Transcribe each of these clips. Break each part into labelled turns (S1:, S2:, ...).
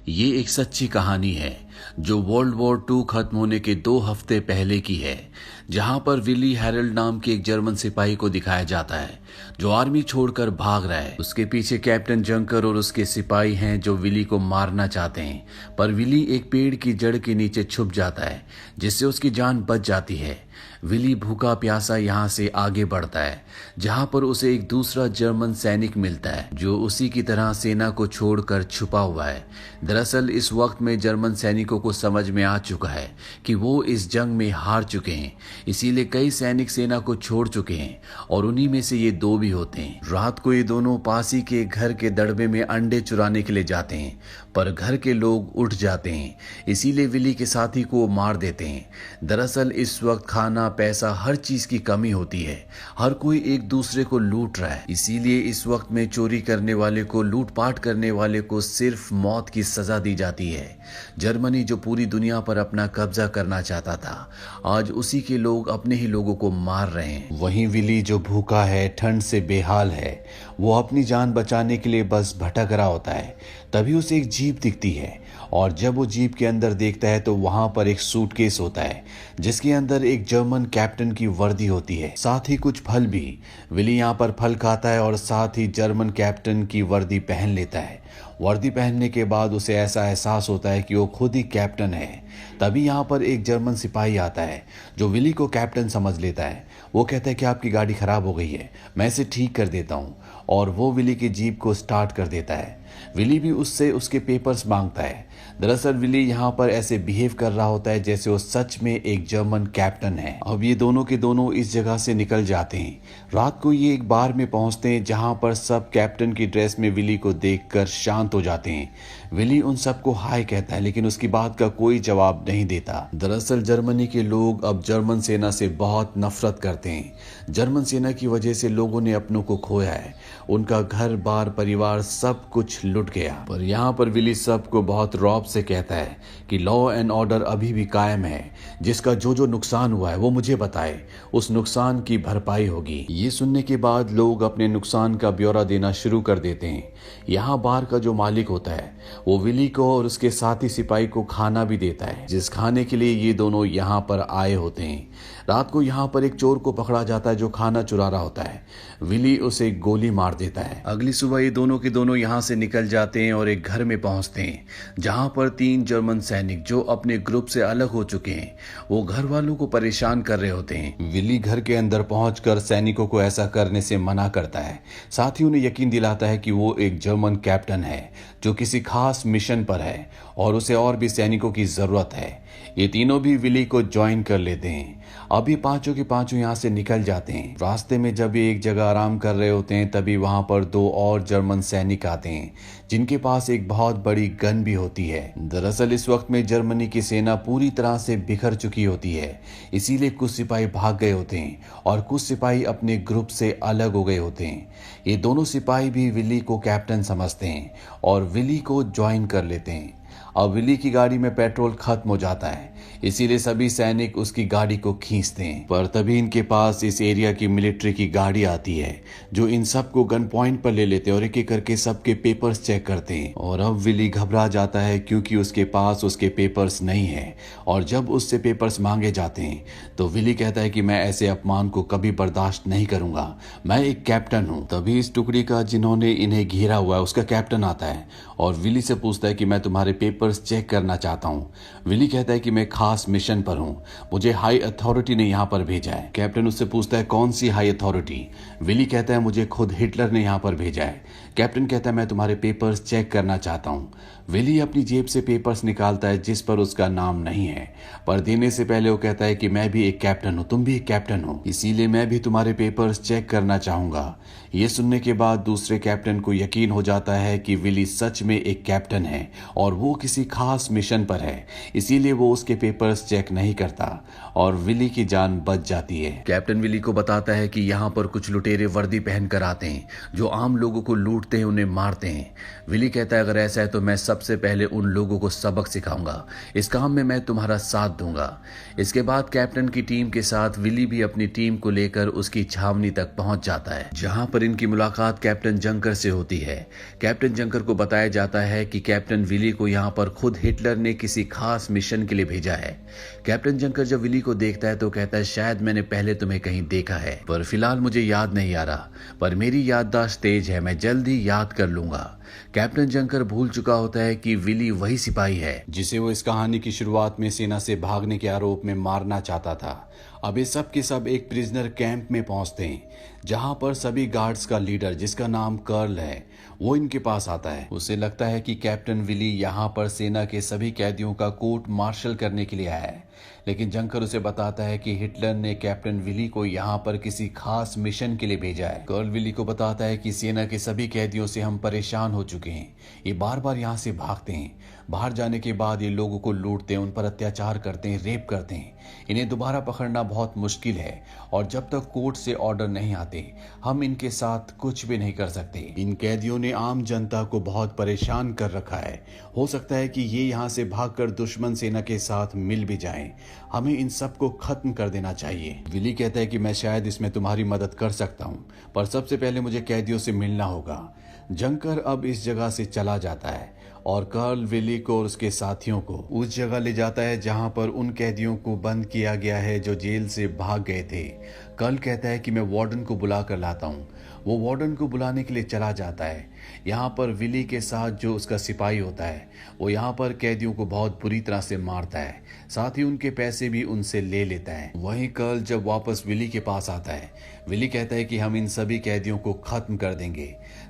S1: ये एक सच्ची कहानी है जो वर्ल्ड वॉर 2 खत्म होने के 2 हफ्ते पहले की है, जहां पर विली हैरल्ड नाम के एक जर्मन सिपाही को दिखाया जाता है जो आर्मी छोड़कर भाग रहा है। उसके पीछे कैप्टन जंकर और उसके सिपाही हैं जो विली को मारना चाहते हैं, पर विली एक पेड़ की जड़ के नीचे छुप जाता है जिससे उसकी जान बच जाती है। विली भूखा प्यासा यहाँ से आगे बढ़ता है जहाँ पर उसे एक दूसरा जर्मन सैनिक मिलता है जो उसी की तरह सेना को छोड़कर छुपा हुआ है। दरअसल इस वक्त में जर्मन सैनिकों को समझ में आ चुका है कि वो इस जंग में हार चुके हैं, इसीलिए कई सैनिक सेना को छोड़ चुके हैं और उन्हीं में से ये 2 भी होते हैं। रात को ये दोनों पासी के घर के दड़बे में अंडे चुराने के लिए जाते हैं, पर घर के लोग उठ जाते हैं, इसीलिए विली के साथी को मार देते हैं। दरअसल इस वक्त खाना पैसा हर चीज की कमी होती है, हर कोई एक दूसरे को लूट रहा है, इसीलिए इस वक्त में चोरी करने वाले को, लूटपाट करने वाले को सिर्फ मौत की सजा दी जाती है। जर्मनी जो पूरी दुनिया पर अपना कब्जा करना चाहता था, आज उसी के लोग अपने ही लोगों को मार रहे हैं। वहीं विली जो भूखा है, ठंड से बेहाल है, वो अपनी जान बचाने के लिए बस भटक रहा होता है। तभी उसे एक जीप दिखती है और जब वो जीप के अंदर देखता है तो वहां पर एक सूटकेस होता है जिसके अंदर एक जर्मन कैप्टन की वर्दी होती है, साथ ही कुछ फल भी। विली यहाँ पर फल खाता है और साथ ही जर्मन कैप्टन की वर्दी पहन लेता है। वर्दी पहनने के बाद उसे ऐसा एहसास होता है कि वो खुद ही कैप्टन है। तभी यहाँ पर एक जर्मन सिपाही आता है जो विली को कैप्टन समझ लेता है। वो कहता है कि आपकी गाड़ी खराब हो गई है, मैं इसे ठीक कर देता हूँ, और वो विली की जीप को स्टार्ट कर देता है। विली भी उससे उसके पेपर्स मांगता है। दरअसल विली यहाँ पर ऐसे बिहेव कर रहा होता है जैसे वो सच में एक जर्मन कैप्टन है। अब ये दोनों के दोनों इस जगह से निकल जाते हैं। रात को ये एक बार में पहुंचते हैं जहां पर सब कैप्टन की ड्रेस में विली को देखकर शांत हो जाते हैं। विली उन सबको हाय कहता है लेकिन उसकी बात का कोई जवाब नहीं देता। दरअसल जर्मनी के लोग अब जर्मन सेना से बहुत नफरत करते हैं। जर्मन सेना की वजह से लोगों ने अपनों को खोया है, उनका घर बार परिवार सब कुछ लुट गया। पर यहाँ पर विली सबको बहुत रौब से कहता है कि लॉ एंड ऑर्डर अभी भी कायम है, जिसका जो नुकसान हुआ है वो मुझे बताए, उस नुकसान की भरपाई होगी। ये सुनने के बाद लोग अपने नुकसान का ब्यौरा देना शुरू कर देते हैं। यहाँ बार का जो मालिक होता है वो विली को और उसके साथी सिपाही को खाना भी देता है, जिस खाने के लिए ये दोनों यहाँ पर आए होते हैं। रात को यहाँ पर एक चोर को पकड़ा जाता है जो खाना चुरा रहा होता है। विली उसे गोली मार देता है। अगली सुबह ये दोनों के दोनों यहाँ से निकल जाते हैं और एक घर में पहुंचते हैं जहां पर 3 जर्मन सैनिक जो अपने ग्रुप से अलग हो चुके हैं वो घर वालों को परेशान कर रहे होते हैं। विली घर के अंदर पहुंचकर सैनिकों को ऐसा करने से मना करता है, साथ ही उन्हें यकीन दिलाता है कि वो एक जर्मन कैप्टन है जो किसी खास मिशन पर है और उसे और भी सैनिकों की जरूरत है। ये तीनों भी विली को ज्वाइन कर लेते हैं। अब ये पांचों के पांचों यहाँ से निकल जाते हैं। रास्ते में जब ये एक जगह आराम कर रहे होते हैं तभी वहां पर 2 और जर्मन सैनिक आते हैं जिनके पास एक बहुत बड़ी गन भी होती है। दरअसल इस वक्त में जर्मनी की सेना पूरी तरह से बिखर चुकी होती है, इसीलिए कुछ सिपाही भाग गए होते हैं और कुछ सिपाही अपने ग्रुप से अलग हो गए होते हैं। ये दोनों सिपाही भी विली को कैप्टन समझते हैं और विली को ज्वाइन कर लेते हैं। अब विली की गाड़ी में पेट्रोल खत्म हो जाता है, इसीलिए सभी सैनिक उसकी गाड़ी को खींचते हैं। पर तभी इनके पास इस एरिया की मिलिट्री की गाड़ी आती है जो इन सबको गन पॉइंट पर ले लेते हैं और एक एक करके सबके पेपर्स चेक करते हैं। और अब विली घबरा जाता है क्योंकि उसके पास उसके पेपर्स नहीं है, और जब उससे पेपर्स मांगे जाते हैं तो विली कहता है कि मैं ऐसे अपमान को कभी बर्दाश्त नहीं करूंगा, मैं एक कैप्टन हूं। तभी इस टुकड़ी का जिन्होंने इन्हें घेरा हुआ है उसका कैप्टन आता है और विली से पूछता है कि मैं तुम्हारे पेपर्स चेक करना चाहता हूँ। विली कहता है कि मैं खास मिशन पर हूँ, मुझे हाई अथॉरिटी ने यहाँ पर भेजा है। कैप्टन उससे पूछता है कौन सी हाई अथॉरिटी? विली कहता है मुझे खुद हिटलर ने यहाँ पर भेजा है। कैप्टन कहता है मैं तुम्हारे पेपर्स चेक करना चाहता हूँ। विली अपनी जेब से पेपर्स निकालता है जिस पर उसका नाम नहीं है, पर देने से पहले वो कहता है कि मैं भी एक कैप्टन हूँ, तुम भी एक कैप्टन हो, इसीलिए मैं भी तुम्हारे पेपर्स चेक करना चाहूंगा। ये सुनने के बाद दूसरे कैप्टन को यकीन हो जाता है कि विली सच में एक कैप्टन है और वो किसी खास मिशन पर है, इसीलिए वो उसके पेपर्स चेक नहीं करता और विली की जान बच जाती है। कैप्टन विली को बताता है कि यहाँ पर कुछ लुटेरे वर्दी पहनकर आते हैं जो आम लोगों को लूटते हैं, उन्हें मारते हैं। विली कहता है अगर ऐसा है तो मैं सबसे पहले उन लोगों को सबक सिखाऊंगा, इस काम में मैं तुम्हारा साथ दूंगा। इसके बाद कैप्टन की टीम के साथ विली भी अपनी टीम को लेकर उसकी छावनी तक पहुंच जाता है, जहां पर इनकी मुलाकात कैप्टन जंकर से होती है। कैप्टन जंकर को बताया जाता है कि कैप्टन विली को यहाँ पर खुद हिटलर ने किसी खास मिशन के लिए भेजा है। कैप्टन जंकर जब विली को देखता है तो कहता है शायद मैंने पहले तुम्हें कहीं देखा है, पर फिलहाल मुझे याद नहीं आ रहा, पर मेरी याददाश्त तेज है, मैं जल्द ही याद कर लूंगा। कैप्टन जंकर भूल चुका होता है कि विली वही सिपाही है जिसे वो इस कहानी की शुरुआत में सेना से भागने के आरोप में मारना चाहता था। अब ये सब के सब एक प्रिजनर कैंप में पहुंचते हैं, जहां पर सभी गार्ड्स का लीडर जिसका नाम कर्ल है वो इनके पास आता है। उसे लगता है कि कैप्टन विली यहाँ पर सेना के सभी कैदियों का कोर्ट मार्शल करने के लिए आया है, लेकिन जंकर उसे बताता है कि हिटलर ने कैप्टन विली को यहाँ पर किसी खास मिशन के लिए भेजा है। कर्ल विली को बताता है कि सेना के सभी कैदियों से हम परेशान हो चुके हैं, ये बार बार यहाँ से भागते हैं, बाहर जाने के बाद ये लोगों को लूटते हैं, उन पर अत्याचार करते हैं, रेप करते हैं, इन्हें दोबारा पकड़ना बहुत मुश्किल है और जब तक कोर्ट से ऑर्डर नहीं आते हम इनके साथ कुछ भी नहीं कर सकते। इन कैदियों ने आम जनता को बहुत परेशान कर रखा है, हो सकता है कि ये यहाँ से भागकर दुश्मन सेना के साथ मिल भी जाएं। हमें इन सब को खत्म कर देना चाहिए। विली कहता है कि मैं शायद इसमें तुम्हारी मदद कर सकता हूँ, पर सबसे पहले मुझे कैदियों से मिलना होगा। जंकर अब इस जगह से चला जाता है और कर्ल विली को और उसके साथियों को उस जगह ले जाता है जहां पर उन कैदियों को बंद किया गया है जो जेल से भाग गए थे। कर्ल कहता है कि मैं वार्डन को बुला कर लाता हूं। वो वार्डन को बुलाने के लिए चला जाता है। यहाँ पर विली के साथ जो उसका सिपाही होता है वो यहाँ पर कैदियों को बहुत बुरी तरह से मारता है, साथ ही उनके पैसे भी उनसे ले लेता है। वहीं कर्ल जब वापस विली के पास आता है, विली कहता है कि हम इन सभी कैदियों को खत्म कर देंगे।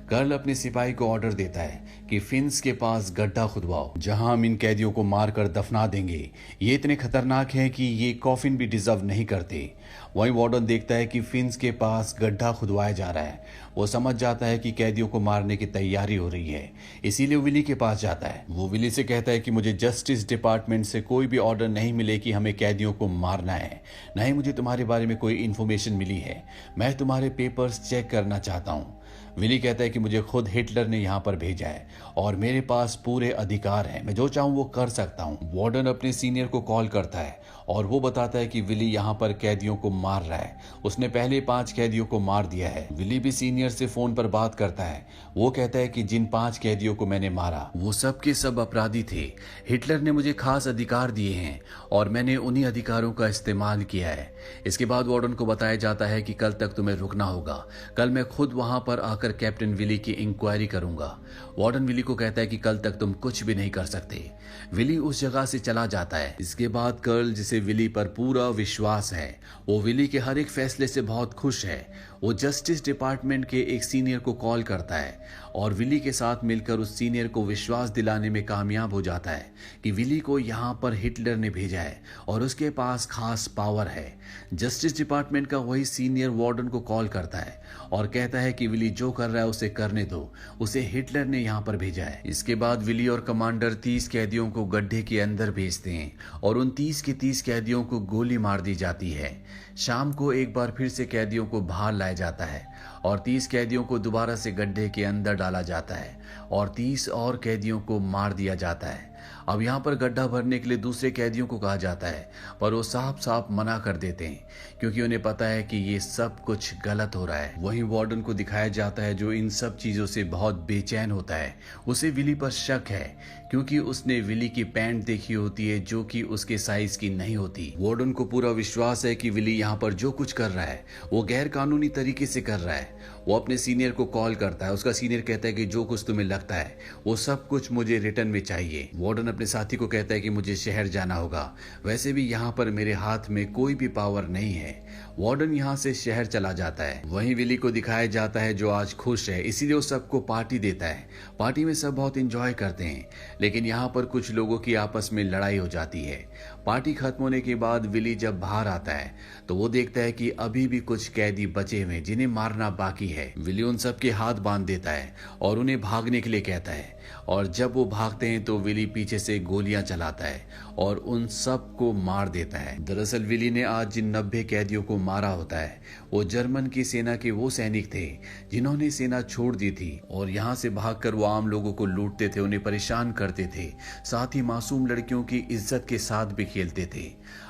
S1: कर्ल अपने सिपाही को ऑर्डर देता है कि फिंस के पास गड्ढा खुदवाओ जहां हम इन कैदियों को मारकर दफना देंगे। ये इतने खतरनाक हैं कि ये कॉफिन भी डिजर्व नहीं करते। वहीं वार्डन देखता है कि फिंस के पास गड्ढा खुदवाया जा रहा है। वो समझ जाता है कि कैदियों को मारने की तैयारी हो रही है, इसीलिए विली के पास जाता है। वो विली से कहता है कि मुझे जस्टिस डिपार्टमेंट से कोई भी ऑर्डर नहीं मिले कि हमें कैदियों को मारना है, न ही मुझे तुम्हारे बारे में कोई इन्फॉर्मेशन मिली है। मैं तुम्हारे पेपर्स चेक करना चाहता हूँ। विली कहता है कि मुझे खुद हिटलर ने यहाँ पर भेजा है और मेरे पास पूरे अधिकार हैं, मैं जो चाहूँ वो कर सकता हूँ। वार्डन अपने सीनियर को कॉल करता है और वो बताता है कि विली यहाँ पर कैदियों को मार रहा है, उसने पहले 5 कैदियों को मार दिया है। विली भी सीनियर से फोन पर बात करता है। वो कहता है कि जिन 5 कैदियों को मैंने मारा वो सब के सब अपराधी थे। हिटलर ने मुझे खास अधिकार दिए हैं और मैंने उन्हीं अधिकारों का इस्तेमाल किया है। इसके बाद वार्डन को बताया जाता है कि कल तक तुम्हें रुकना होगा, कल मैं खुद वहां पर आकर कैप्टन विली की इंक्वायरी करूंगा। वार्डन विली को कहता है कि कल तक तुम कुछ भी नहीं कर सकते। विली उस जगह से चला जाता है। इसके बाद कर्ल, जिसे विली पर पूरा विश्वास है, वो विली के हर एक फैसले से बहुत खुश है। वो जस्टिस डिपार्टमेंट के एक सीनियर को कॉल करता है और विली के साथ मिलकर उस सीनियर को विश्वास दिलाने में कामयाब हो जाता है कि विली को यहाँ पर हिटलर ने भेजा है और उसके पास खास पावर है। जस्टिस डिपार्टमेंट का वही सीनियर वार्डन को कॉल करता है और कहता है कि विली जो कर रहा है उसे करने दो, उसे हिटलर ने यहाँ पर भेजा है। इसके बाद विली और कमांडर 30 कैदियों को गड्ढे के अंदर भेजते हैं और उन 30 के 30 कैदियों को गोली मार दी जाती है। शाम को एक बार फिर से कैदियों को बाहर लाया जाता है और 30 कैदियों को दोबारा से गड्ढे के अंदर डाला जाता है और 30 और कैदियों को मार दिया जाता है। अब यहाँ पर गड्ढा भरने के लिए दूसरे कैदियों को कहा जाता है, पर वो साफ साफ मना कर देते हैं क्योंकि उन्हें पता है कि ये सब कुछ गलत हो रहा है। वहीं वार्डन को दिखाया जाता है जो इन सब चीजों से बहुत बेचैन होता है। उसे विली पर शक है क्योंकि उसने विली की पैंट देखी होती है जो कि उसके साइज की नहीं होती। वार्डन को पूरा विश्वास है कि विली यहाँ पर जो कुछ कर रहा है वो गैर कानूनी तरीके से कर रहा है। वो अपने सीनियर को कॉल करता है। उसका सीनियर कहता है कि जो कुछ तुम्हें लगता है वो सब कुछ मुझे रिटर्न में चाहिए। वार्डन अपने साथी को कहता है कि मुझे शहर जाना होगा, वैसे भी यहाँ पर मेरे हाथ में कोई भी पावर नहीं है। वार्डन यहाँ से शहर चला जाता है। वहीं विली को दिखाया जाता है जो आज खुश है, इसीलिए वो सबको पार्टी देता है। पार्टी में सब बहुत एंजॉय करते हैं, लेकिन यहाँ पर कुछ लोगों की आपस में लड़ाई हो जाती है। पार्टी खत्म होने के बाद विली जब बाहर आता है तो वो देखता है कि अभी भी कुछ कैदी बचे हुए जिन्हें मारना बाकी है। विली उन सब के हाथ बांध देता है और उन्हें भागने के लिए कहता है। और जब वो भागते हैं तो विली पीछे से गोलियां चलाता है और उन सब को मार देता है। दरअसल विली ने आज जिन 90 कैदियों को मारा होता है वो जर्मन की सेना के वो सैनिक थे जिन्होंने सेना छोड़ दी थी और यहाँ से भागकर वो आम लोगों को लूटते थे, उन्हें परेशान करते थे, साथ ही मासूम लड़कियों की इज्जत के साथ भी खेलते थे।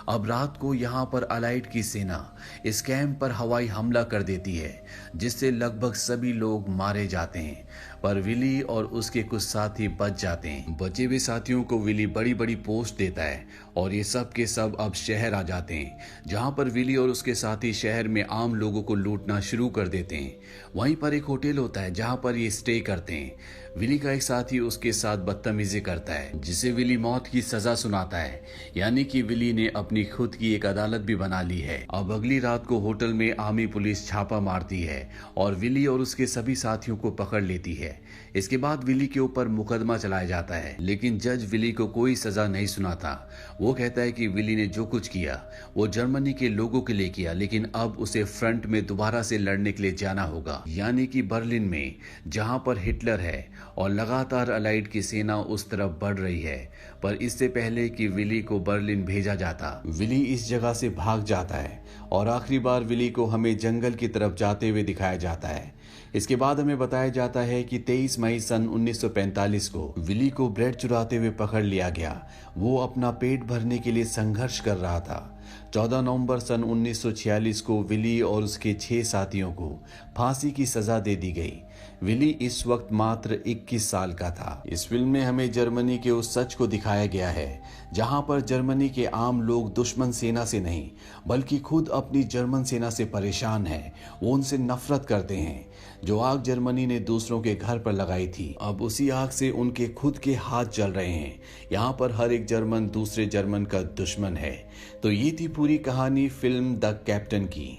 S1: अब रात को यहाँ पर अलाइड की सेना इस कैंप पर हवाई हमला कर देती है जिससे लगभग सभी लोग मारे जाते हैं, पर विली और उसके कुछ साथी बच जाते हैं। बचे हुए साथियों को विली बड़ी बड़ी पोस्ट देता है और ये सब के सब अब शहर आ जाते हैं जहाँ पर विली और उसके साथी शहर में आम लोगों को लूटना शुरू कर देते हैं। वहीं पर एक होटल होता है जहाँ पर ये स्टे करते हैं। विली का एक साथी उसके साथ बदतमीजी करता है जिसे विली मौत की सजा सुनाता है, यानी कि विली ने अपनी खुद की एक अदालत भी बना ली है। अब अगली रात को होटल में आर्मी पुलिस छापा मारती है और विली और उसके सभी साथियों को पकड़ लेती है। इसके बाद विली के ऊपर मुकदमा चलाया जाता है, लेकिन जज विली को कोई सजा नहीं सुनाता। वो कहता है कि विली ने जो कुछ किया वो जर्मनी के लोगों के लिए किया, लेकिन अब उसे फ्रंट में दोबारा से लड़ने के लिए जाना होगा, यानी कि बर्लिन में जहां पर हिटलर है और लगातार अलाइड की सेना उस तरफ बढ़ रही है। पर इससे पहले कि विली को बर्लिन भेजा जाता, विली इस जगह से भाग जाता है और आखिरी बार विली को हमें जंगल की तरफ जाते हुए दिखाया जाता है। इसके बाद हमें बताया जाता है कि 23 मई सन 1945 को विली को ब्रेड चुराते हुए पकड़ लिया गया। वो अपना पेट भरने के लिए संघर्ष कर रहा था। 14 नवंबर सन 1946 को विली और उसके 6 साथियों को फांसी की सजा दे दी गई। विली इस वक्त मात्र 21 साल का था। इस फिल्म में हमें जर्मनी के उस सच को दिखाया गया है जहां पर जर्मनी के आम लोग दुश्मन सेना से नहीं बल्कि खुद अपनी जर्मन सेना से परेशान हैं। वो उनसे नफरत करते हैं। जो आग जर्मनी ने दूसरों के घर पर लगाई थी, अब उसी आग से उनके खुद के हाथ जल रहे हैं। यहाँ पर हर एक जर्मन दूसरे जर्मन का दुश्मन है। तो ये थी पूरी कहानी फिल्म द कैप्टन की।